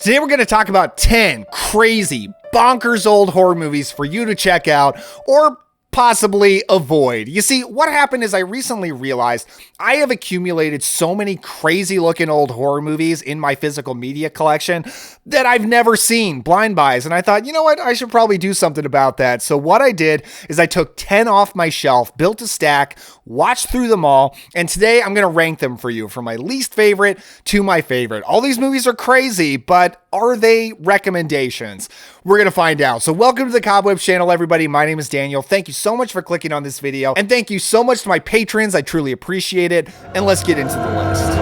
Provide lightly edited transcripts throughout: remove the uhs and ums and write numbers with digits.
Today we're going to talk about 10 crazy, bonkers old horror movies for you to check out or possibly avoid. You see, what happened is I recently realized I have accumulated so many crazy looking old horror movies in my physical media collection that I've never seen, blind buys, and I thought, you know what, I should probably do something about that. So what I did is I took 10 off my shelf, built a stack, watched through them all, and today I'm going to rank them for you from my least favorite to my favorite. All these movies are crazy, but are they recommendations? We're going to find out. So welcome to the Cobwebs channel, everybody. My name is Daniel. Thank you so much for clicking on this video, and thank you so much to my patrons. I truly appreciate it, and let's get into the list.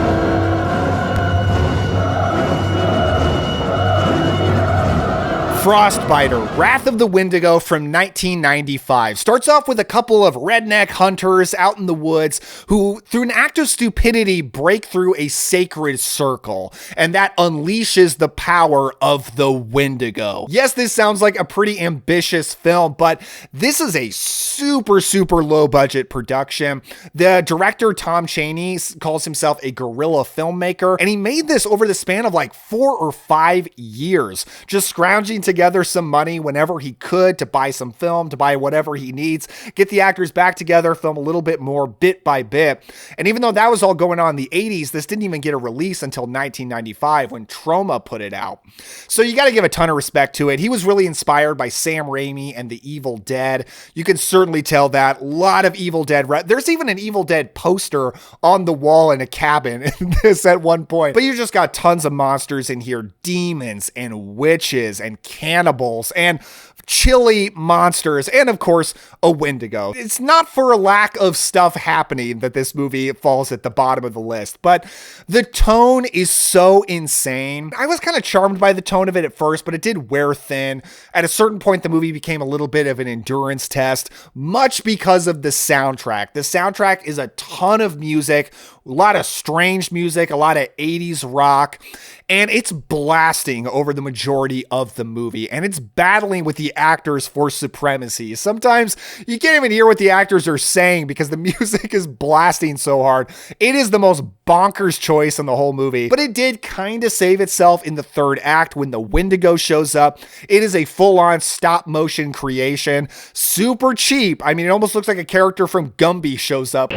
Frostbiter, Wrath of the Wendigo from 1995. Starts off with a couple of redneck hunters out in the woods who, through an act of stupidity, break through a sacred circle, and that unleashes the power of the Wendigo. Yes, this sounds like a pretty ambitious film, but this is a super low budget production. The director, Tom Chaney, calls himself a guerrilla filmmaker, and he made this over the span of like 4 or 5 years, just scrounging together some money whenever he could to buy some film, to buy whatever he needs, get the actors back together, film a little bit more bit by bit. And even though that was all going on in the 80s, this didn't even get a release until 1995 when Troma put it out. So you got to give a ton of respect to it. He was really inspired by Sam Raimi and the Evil Dead. You can certainly tell that. A lot of Evil Dead. There's even an Evil Dead poster on the wall in a cabin in this at one point. But you just got tons of monsters in here. Demons and witches and cannibals and chilly monsters, and of course a Wendigo. It's not for a lack of stuff happening that this movie falls at the bottom of the list, but the tone is so insane. I was kind of charmed by the tone of it at first, but it did wear thin. At a certain point, the movie became a little bit of an endurance test, much because of the soundtrack. The soundtrack is a ton of music, a lot of strange music, a lot of 80s rock, and it's blasting over the majority of the movie, and it's battling with the actors for supremacy. Sometimes you can't even hear what the actors are saying because the music is blasting so hard. It is the most bonkers choice in the whole movie, but it did kind of save itself in the third act when the Wendigo shows up. It is a full-on stop-motion creation, super cheap. I mean, it almost looks like a character from Gumby shows up.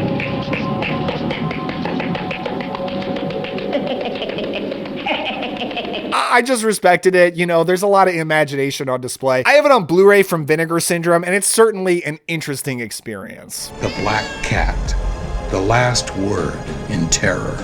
I just respected it. You know, there's a lot of imagination on display. I have it on Blu-ray from Vinegar Syndrome, and it's certainly an interesting experience. The Black Cat, the last word in terror.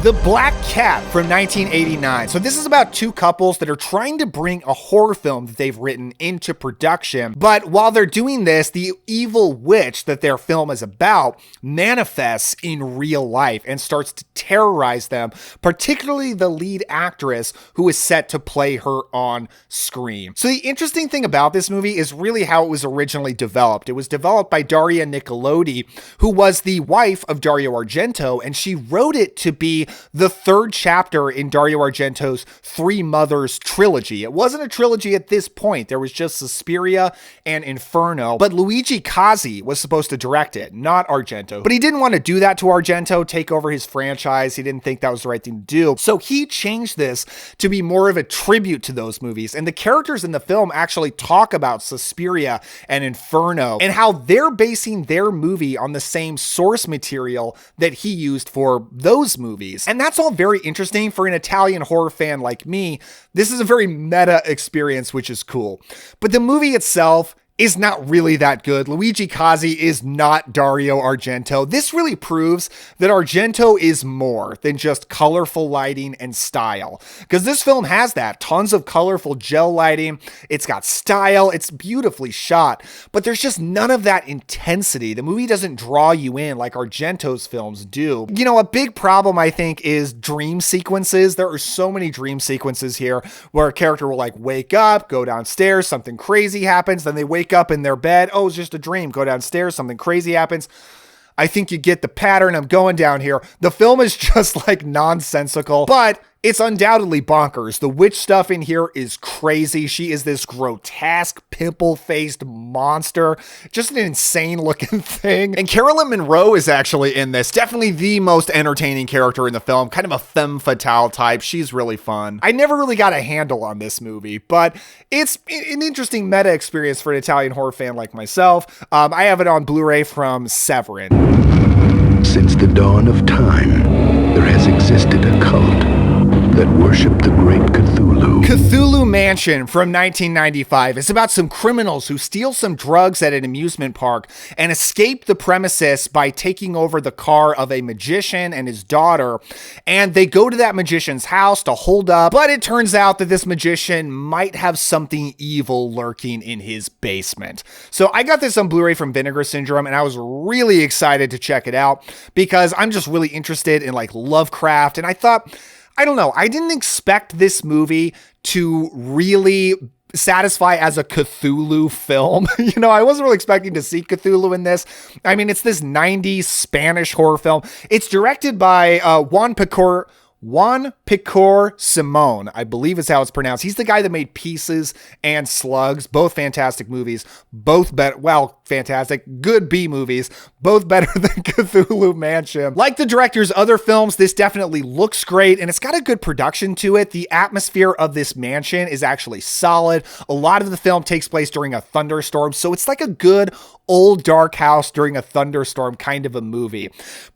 The Black Cat from 1989. So this is about two couples that are trying to bring a horror film that they've written into production. But while they're doing this, the evil witch that their film is about manifests in real life and starts to terrorize them, particularly the lead actress who is set to play her on screen. So the interesting thing about this movie is really how it was originally developed. It was developed by Daria Nicolodi, who was the wife of Dario Argento, and she wrote it to be the third chapter in Dario Argento's Three Mothers trilogy. It wasn't a trilogy at this point. There was just Suspiria and Inferno, but Luigi Cozzi was supposed to direct it, not Argento. But he didn't want to do that to Argento, take over his franchise. He didn't think that was the right thing to do. So he changed this to be more of a tribute to those movies. And the characters in the film actually talk about Suspiria and Inferno and how they're basing their movie on the same source material that he used for those movies. And that's all very interesting for an Italian horror fan like me. This is a very meta experience, which is cool. But the movie itself is not really that good. Luigi Cozzi is not Dario Argento. This really proves that Argento is more than just colorful lighting and style, because this film has that. Tons of colorful gel lighting. It's got style. It's beautifully shot, but there's just none of that intensity. The movie doesn't draw you in like Argento's films do. You know, a big problem, I think, is dream sequences. There are so many dream sequences here where a character will like wake up, go downstairs, something crazy happens, then they wake up in their bed. Oh, it's just a dream. Go downstairs, something crazy happens. I think you get the pattern. I'm going down here. The film is just like nonsensical, but It's undoubtedly bonkers. The witch stuff in here is crazy. She is this grotesque, pimple-faced monster. Just an insane looking thing. And Carolyn Monroe is actually in this. Definitely the most entertaining character in the film. Kind of a femme fatale type. She's really fun. I never really got a handle on this movie, but it's an interesting meta experience for an Italian horror fan like myself. I have it on Blu-ray from Severin. Since the dawn of time, there has existed a cult that worshipped the great Cthulhu. Cthulhu Mansion from 1995 is about some criminals who steal some drugs at an amusement park and escape the premises by taking over the car of a magician and his daughter. And they go to that magician's house to hold up, but it turns out that this magician might have something evil lurking in his basement. So I got this on Blu-ray from Vinegar Syndrome, and I was really excited to check it out because I'm just really interested in like Lovecraft, and I thought, I don't know, I didn't expect this movie to really satisfy as a Cthulhu film. I wasn't really expecting to see Cthulhu in this. I mean, it's this 90s Spanish horror film. It's directed by Juan Picor Simon, I believe is how it's pronounced. He's the guy that made Pieces and Slugs, both fantastic movies, both better, well, fantastic, good B movies, both better than Cthulhu Mansion. Like the director's other films, this definitely looks great, and it's got a good production to it. The atmosphere of this mansion is actually solid. A lot of the film takes place during a thunderstorm, so it's like a good old dark house during a thunderstorm kind of a movie.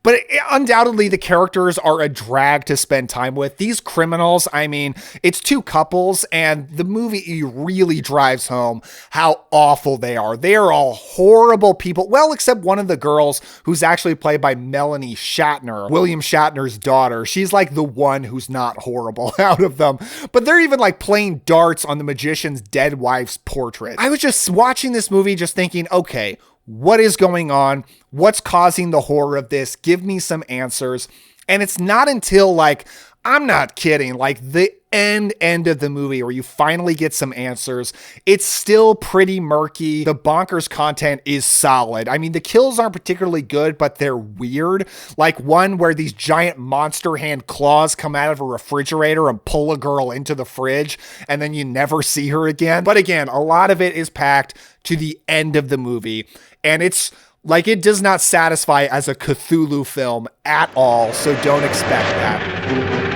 But undoubtedly, the characters are a drag to spend time with. These criminals, I mean, it's two couples, and the movie really drives home how awful they are. They are all horrible people. Well, except one of the girls who's actually played by Melanie Shatner, William Shatner's daughter. She's like the one who's not horrible out of them. But they're even like playing darts on the magician's dead wife's portrait. I was just watching this movie just thinking, okay, what is going on? What's causing the horror of this? Give me some answers. And it's not until like, I'm not kidding, like the end of the movie where you finally get some answers. It's still pretty murky. The bonkers content is solid. I mean, the kills aren't particularly good, but they're weird. Like one where these giant monster hand claws come out of a refrigerator and pull a girl into the fridge, and then you never see her again. But again, a lot of it is packed to the end of the movie, and it's like, it does not satisfy as a Cthulhu film at all, so don't expect that.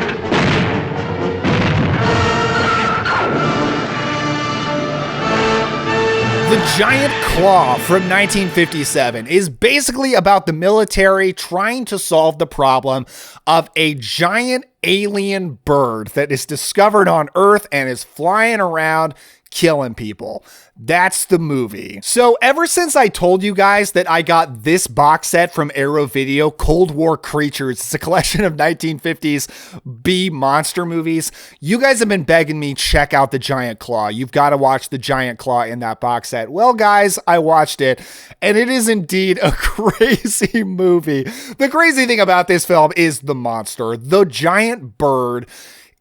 The Giant Claw from 1957 is basically about the military trying to solve the problem of a giant alien bird that is discovered on Earth and is flying around killing people. That's the movie. So ever since I told you guys that I got this box set from Arrow Video, Cold War Creatures, it's a collection of 1950s B monster movies, you guys have been begging me, check out The Giant Claw. You've got to watch The Giant Claw in that box set. Well, guys, I watched it, and it is indeed a crazy movie. The crazy thing about this film is the monster, the giant bird.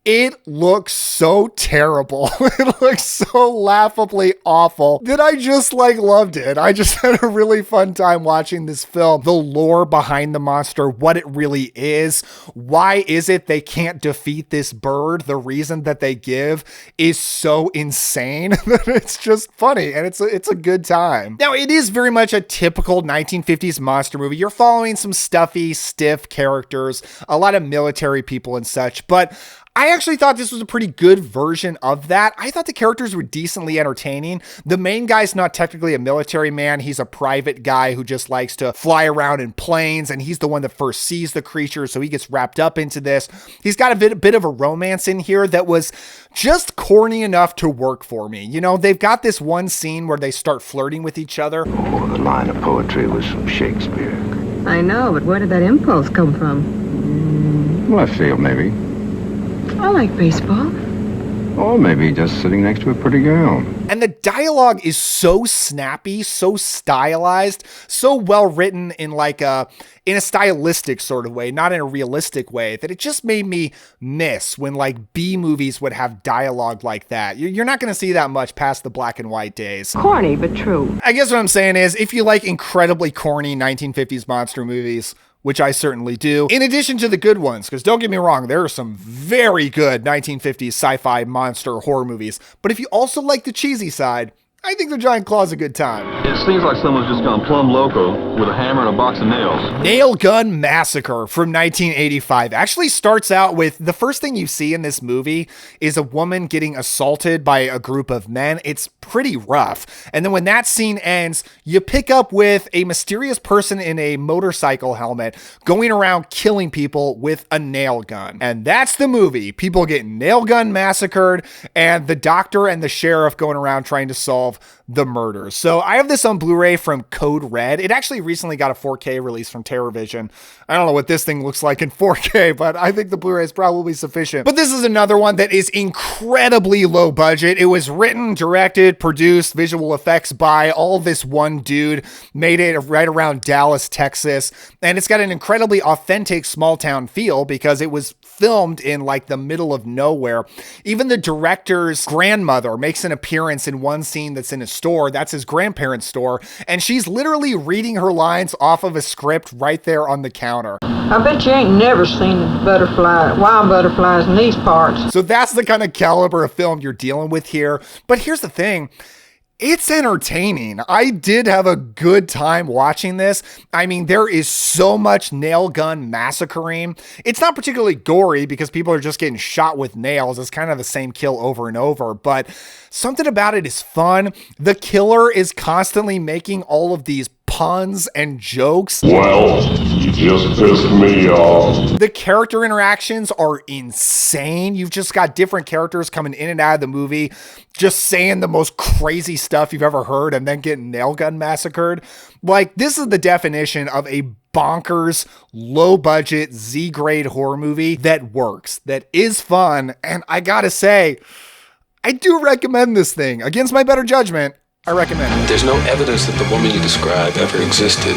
It looks so terrible. It looks so laughably awful that I just loved it. I just had a really fun time watching this film. The lore behind the monster, what it really is, why is it they can't defeat this bird? The reason that they give is so insane that it's just funny, and it's a good time. Now, it is very much a typical 1950s monster movie. You're following some stuffy, stiff characters, a lot of military people and such, but I actually thought this was a pretty good version of that. I thought the characters were decently entertaining. The main guy's not technically a military man. He's a private guy who just likes to fly around in planes, and he's the one that first sees the creature, so he gets wrapped up into this. He's got a bit of a romance in here that was just corny enough to work for me. You know, they've got this one scene where they start flirting with each other. Oh, the line of poetry was from Shakespeare. I know, but where did that impulse come from? Left field, maybe. I like baseball. Or maybe just sitting next to a pretty girl. And the dialogue is so snappy, so stylized, so well written in in a stylistic sort of way, not in a realistic way, that it just made me miss when B movies would have dialogue like that. You're not going to see that much past the black and white days. Corny, but true. I guess what I'm saying is, if you like incredibly corny 1950s monster movies, which I certainly do, in addition to the good ones, because don't get me wrong, there are some very good 1950s sci-fi monster horror movies, but if you also like the cheesy side, I think The Giant Claw's a good time. It seems like someone's just gone plumb loco with a hammer and a box of nails. Nail Gun Massacre from 1985 actually starts out with the first thing you see in this movie is a woman getting assaulted by a group of men. It's pretty rough. And then when that scene ends, you pick up with a mysterious person in a motorcycle helmet going around killing people with a nail gun. And that's the movie. People get nail gun massacred, and the doctor and the sheriff going around trying to solve the murders. So I have this on Blu-ray from Code Red. It actually recently got a 4K release from TerrorVision. I don't know what this thing looks like in 4K, but I think the Blu-ray is probably sufficient. But this is another one that is incredibly low budget. It was written, directed, produced, visual effects by all this one dude, made it right around Dallas, Texas. And it's got an incredibly authentic small town feel because it was filmed in like the middle of nowhere. Even the director's grandmother makes an appearance in one scene that's in a store. That's his grandparents' store. And she's literally reading her lines off of a script right there on the counter. I bet you ain't never seen wild butterflies in these parts. So that's the kind of caliber of film you're dealing with here. But here's the thing. It's entertaining. I did have a good time watching this. I mean, there is so much nail gun massacring. It's not particularly gory because people are just getting shot with nails. It's kind of the same kill over and over, but something about it is fun. The killer is constantly making all of these puns and jokes. Well, you just pissed me off. The character interactions are insane. You've just got different characters coming in and out of the movie, just saying the most crazy stuff you've ever heard and then getting nail gun massacred. Like, this is the definition of a bonkers, low budget, Z-grade horror movie that works, that is fun. And I gotta say, I do recommend this thing. Against my better judgment, I recommend it. There's no evidence that the woman you describe ever existed.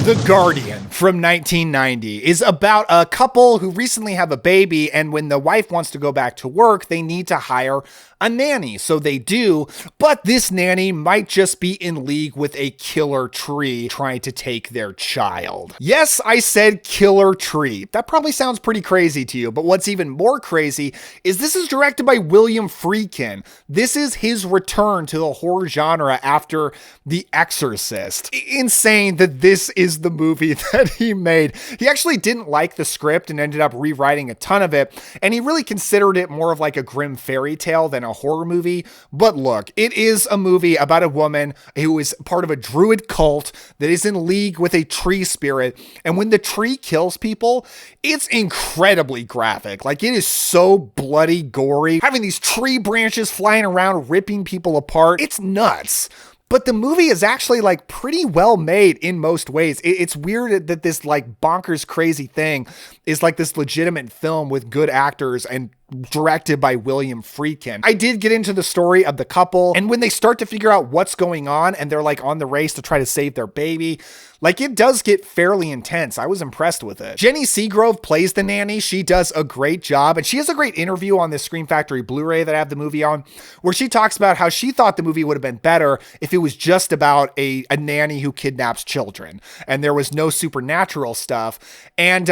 The Guardian from 1990 is about a couple who recently have a baby, and when the wife wants to go back to work, they need to hire a nanny. So they do, but this nanny might just be in league with a killer tree trying to take their child. Yes, I said killer tree. That probably sounds pretty crazy to you, but what's even more crazy is this is directed by William Friedkin. This is his return to the horror genre after The Exorcist. Insane that this is the movie that he made. He actually didn't like the script and ended up rewriting a ton of it, and he really considered it more of like a grim fairy tale than a horror movie. But look, it is a movie about a woman who is part of a druid cult that is in league with a tree spirit, and when the tree kills people, it's incredibly graphic. Like, it is so bloody gory, having these tree branches flying around ripping people apart. It's nuts. But the movie is actually like pretty well made in most ways. It's weird that this like bonkers crazy thing is like this legitimate film with good actors and directed by William Friedkin. I did get into the story of the couple, and when they start to figure out what's going on and they're like on the race to try to save their baby, like, it does get fairly intense. I was impressed with it. Jenny Seagrove plays the nanny. She does a great job, and she has a great interview on this Scream Factory Blu-ray that I have the movie on, where she talks about how she thought the movie would have been better if it was just about a nanny who kidnaps children and there was no supernatural stuff. And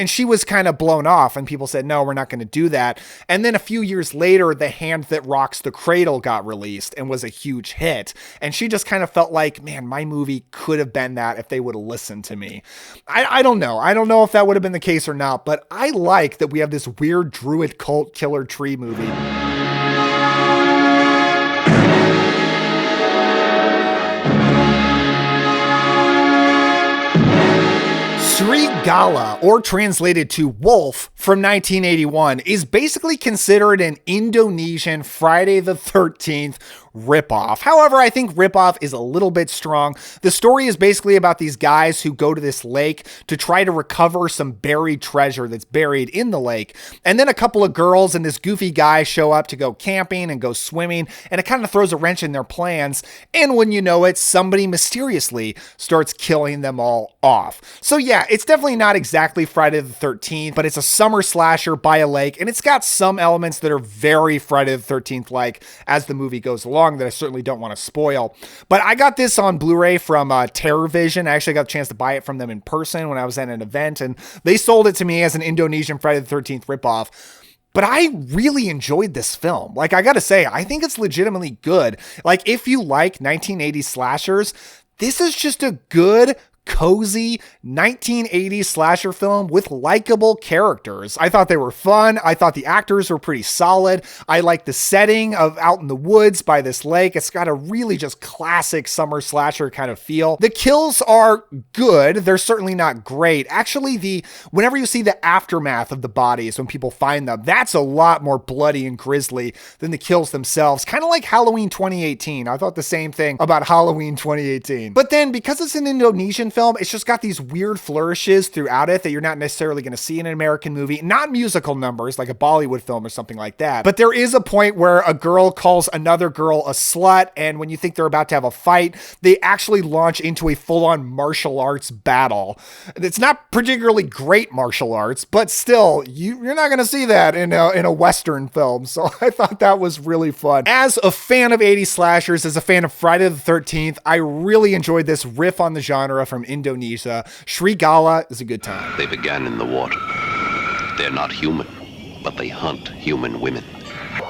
she was kind of blown off, and people said, no, we're not going to do that. And then a few years later, The Hand That Rocks the Cradle got released and was a huge hit. And she just kind of felt like, man, my movie could have been that if they would have listened to me. I don't know. I don't know if that would have been the case or not, but I like that we have this weird druid cult killer tree movie. Srigala, or translated to Wolf, from 1981, is basically considered an Indonesian Friday the 13th ripoff. However, I think ripoff is a little bit strong. The story is basically about these guys who go to this lake to try to recover some buried treasure that's buried in the lake. And then a couple of girls and this goofy guy show up to go camping and go swimming, and it kind of throws a wrench in their plans. And when you know it, somebody mysteriously starts killing them all off. So yeah, it's definitely not exactly Friday the 13th, but it's a summer slasher by a lake, and it's got some elements that are very Friday the 13th like as the movie goes along. long that I certainly don't want to spoil. But I got this on Blu-ray from TerrorVision. I actually got a chance to buy it from them in person when I was at an event, and they sold it to me as an Indonesian Friday the 13th ripoff. But I really enjoyed this film. Like, I gotta say, I think it's legitimately good. Like, if you like 1980s slashers, this is just a good, cozy 1980s slasher film with likable characters. I thought they were fun. I thought the actors were pretty solid. I like the setting of out in the woods by this lake. It's got a really just classic summer slasher kind of feel. The kills are good. They're certainly not great. Actually, whenever you see the aftermath of the bodies when people find them, that's a lot more bloody and grisly than the kills themselves. Kind of like Halloween 2018. I thought the same thing about Halloween 2018. But then, because it's an Indonesian film, it's just got these weird flourishes throughout it that you're not necessarily going to see in an American movie. Not musical numbers like a Bollywood film or something like that. But there is a point where a girl calls another girl a slut, and when you think they're about to have a fight, they actually launch into a full-on martial arts battle. It's not particularly great martial arts, but still, you're not going to see that in a Western film. So I thought that was really fun. As a fan of 80s slashers, as a fan of Friday the 13th, I really enjoyed this riff on the genre from Indonesia. Srigala is a good time. They began in the water. They're not human, but they hunt human women.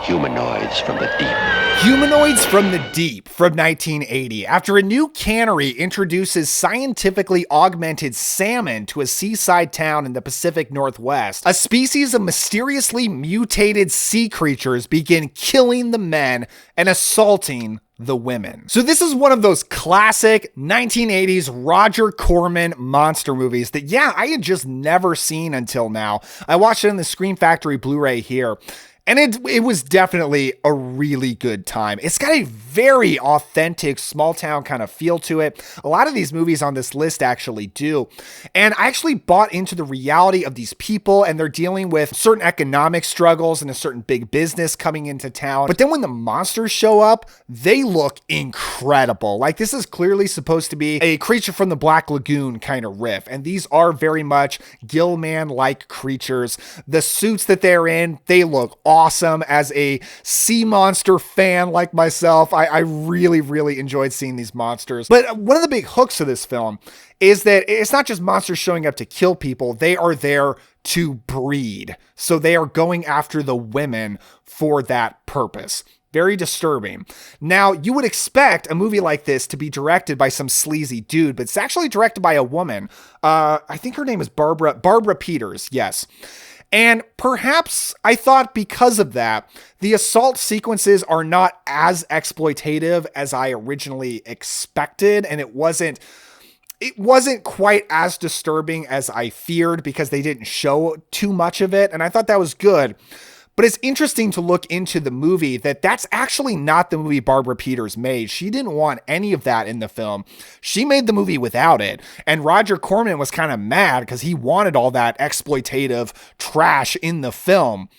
Humanoids from the deep. Humanoids from the Deep from 1980. After a new cannery introduces scientifically augmented salmon to a seaside town in the Pacific Northwest, a species of mysteriously mutated sea creatures begin killing the men and assaulting the women. So this is one of those classic 1980s Roger Corman monster movies that, I had just never seen until now. I watched it in the Scream Factory Blu-ray here. And it was definitely a really good time. It's got a very authentic small town kind of feel to it. A lot of these movies on this list actually do. And I actually bought into the reality of these people, and they're dealing with certain economic struggles and a certain big business coming into town. But then when the monsters show up, they look incredible. Like, this is clearly supposed to be a Creature from the Black Lagoon kind of riff. And these are very much Gilman-like creatures. The suits that they're in, they look awesome. As a sea monster fan like myself, I really, really enjoyed seeing these monsters. But one of the big hooks of this film is that it's not just monsters showing up to kill people. They are there to breed. So they are going after the women for that purpose. Very disturbing. Now, you would expect a movie like this to be directed by some sleazy dude, but it's actually directed by a woman. I think her name is Barbara Peters. Yes. And perhaps I thought because of that, the assault sequences are not as exploitative as I originally expected. And it wasn't quite as disturbing as I feared because they didn't show too much of it. And I thought that was good. But it's interesting to look into the movie that's actually not the movie Barbara Peters made. She didn't want any of that in the film. She made the movie without it. And Roger Corman was kind of mad because he wanted all that exploitative trash in the film.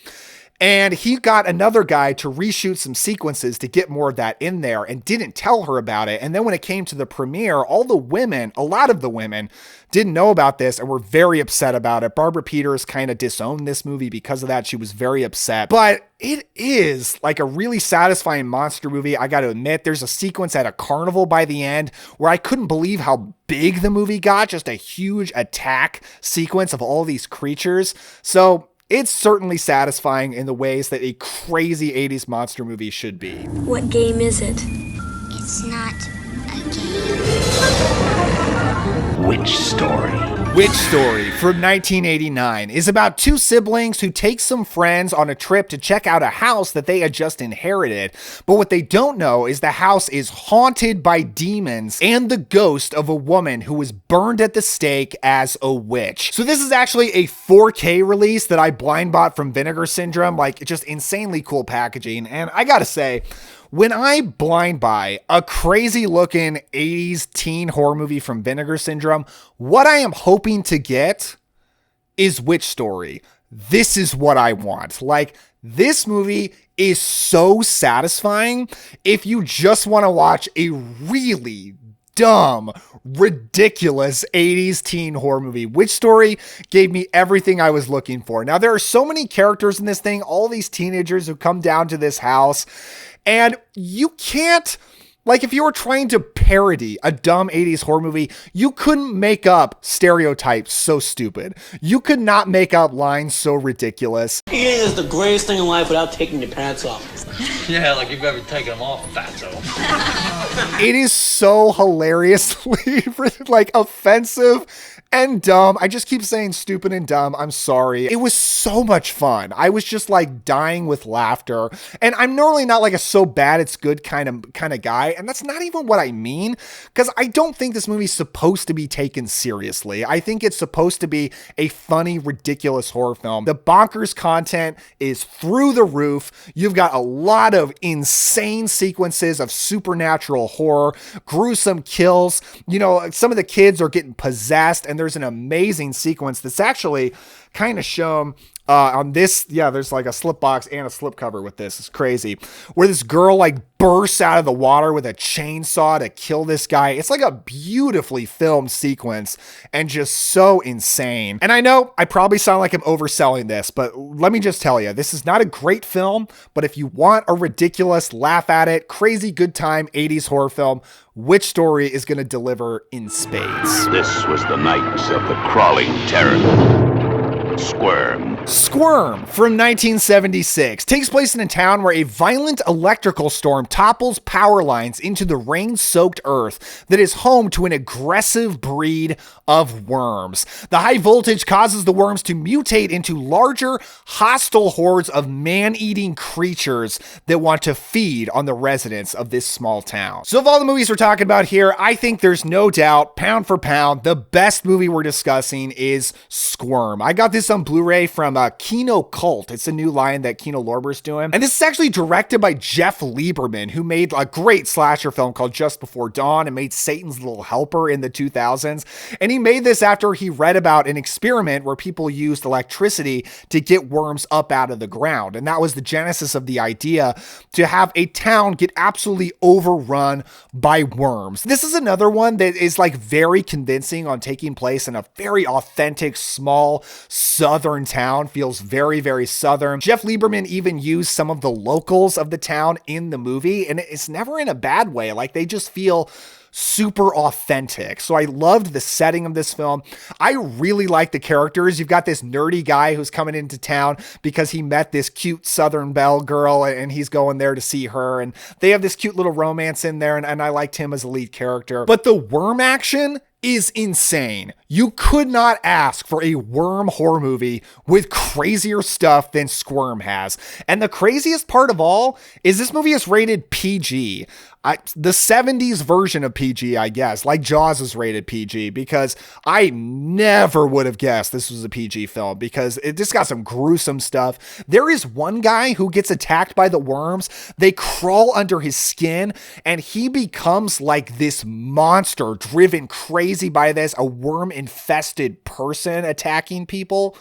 And he got another guy to reshoot some sequences to get more of that in there and didn't tell her about it. And then when it came to the premiere, a lot of the women didn't know about this and were very upset about it. Barbara Peters kind of disowned this movie because of that. She was very upset. But it is like a really satisfying monster movie. I got to admit, there's a sequence at a carnival by the end where I couldn't believe how big the movie got. Just a huge attack sequence of all these creatures. So it's certainly satisfying in the ways that a crazy 80s monster movie should be. What game is it? It's not a game. Witch Story. Witch Story from 1989 is about two siblings who take some friends on a trip to check out a house that they had just inherited. But what they don't know is the house is haunted by demons and the ghost of a woman who was burned at the stake as a witch. So this is actually a 4K release that I blind bought from Vinegar Syndrome, like just insanely cool packaging. And I gotta say, when I blind buy a crazy looking 80s teen horror movie from Vinegar Syndrome, what I am hoping to get is Witch Story. This is what I want. Like, this movie is so satisfying if you just want to watch a really dumb, ridiculous 80s teen horror movie. Witch Story gave me everything I was looking for. Now, there are so many characters in this thing, all these teenagers who come down to this house, And you can't, like, if you were trying to parody a dumb 80s horror movie, you couldn't make up stereotypes so stupid. You could not make up lines so ridiculous. Eating is the greatest thing in life without taking your pants off. Yeah, like you've ever taken them off, fatso. It is so hilariously, like, offensive and dumb. I just keep saying stupid and dumb. I'm sorry. It was so much fun. I was just like dying with laughter. And I'm normally not like a so bad it's good kind of guy. And that's not even what I mean, because I don't think this movie's supposed to be taken seriously. I think it's supposed to be a funny, ridiculous horror film. The bonkers content is through the roof. You've got a lot of insane sequences of supernatural horror, gruesome kills. You know, some of the kids are getting possessed, and there's an amazing sequence that's actually kind of shown on this. Yeah, there's like a slip box and a slip cover with this. It's crazy. Where this girl like bursts out of the water with a chainsaw to kill this guy. It's like a beautifully filmed sequence and just so insane. And I know I probably sound like I'm overselling this, but let me just tell you, this is not a great film, but if you want a ridiculous, laugh at it, crazy good time 80s horror film, which story is going to deliver in spades? This was the night of the crawling terror. Squirm from 1976 takes place in a town where a violent electrical storm topples power lines into the rain-soaked earth that is home to an aggressive breed of worms. The high voltage causes the worms to mutate into larger, hostile hordes of man-eating creatures that want to feed on the residents of this small town. So of all the movies we're talking about here, I think there's no doubt, pound for pound, the best movie we're discussing is Squirm. I got this on Blu-ray from Kino Cult. It's a new line that Kino Lorber's doing. And this is actually directed by Jeff Lieberman, who made a great slasher film called Just Before Dawn and made Satan's Little Helper in the 2000s. And he made this after he read about an experiment where people used electricity to get worms up out of the ground. And that was the genesis of the idea to have a town get absolutely overrun by worms. This is another one that is like very convincing on taking place in a very authentic, small, southern town. Feels very, very southern. Jeff Lieberman even used some of the locals of the town in the movie, and it's never in a bad way. Like, they just feel super authentic. So I loved the setting of this film. I really like the characters. You've got this nerdy guy who's coming into town because he met this cute Southern Belle girl and he's going there to see her. And they have this cute little romance in there. And I liked him as a lead character. But the worm action is insane. You could not ask for a worm horror movie with crazier stuff than Squirm has. And the craziest part of all is this movie is rated PG. The 70s version of PG, I guess, like Jaws is rated PG, because I never would have guessed this was a PG film, because it just got some gruesome stuff. There is one guy who gets attacked by the worms. They crawl under his skin and he becomes like this monster driven crazy by this, a worm infested person attacking people.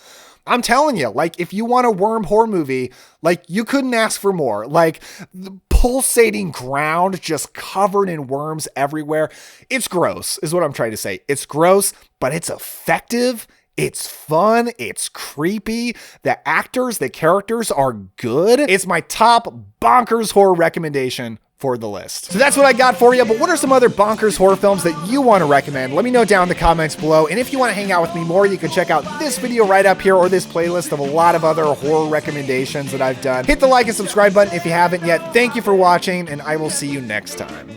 I'm telling you, like, if you want a worm horror movie, like, you couldn't ask for more. Like, the pulsating ground just covered in worms everywhere. It's gross, is what I'm trying to say. It's gross, but it's effective. It's fun. It's creepy. The actors, the characters are good. It's my top bonkers horror recommendation for the list. So that's what I got for you, but what are some other bonkers horror films that you want to recommend? Let me know down in the comments below, and if you want to hang out with me more, you can check out this video right up here or this playlist of a lot of other horror recommendations that I've done. Hit the like and subscribe button if you haven't yet. Thank you for watching, and I will see you next time.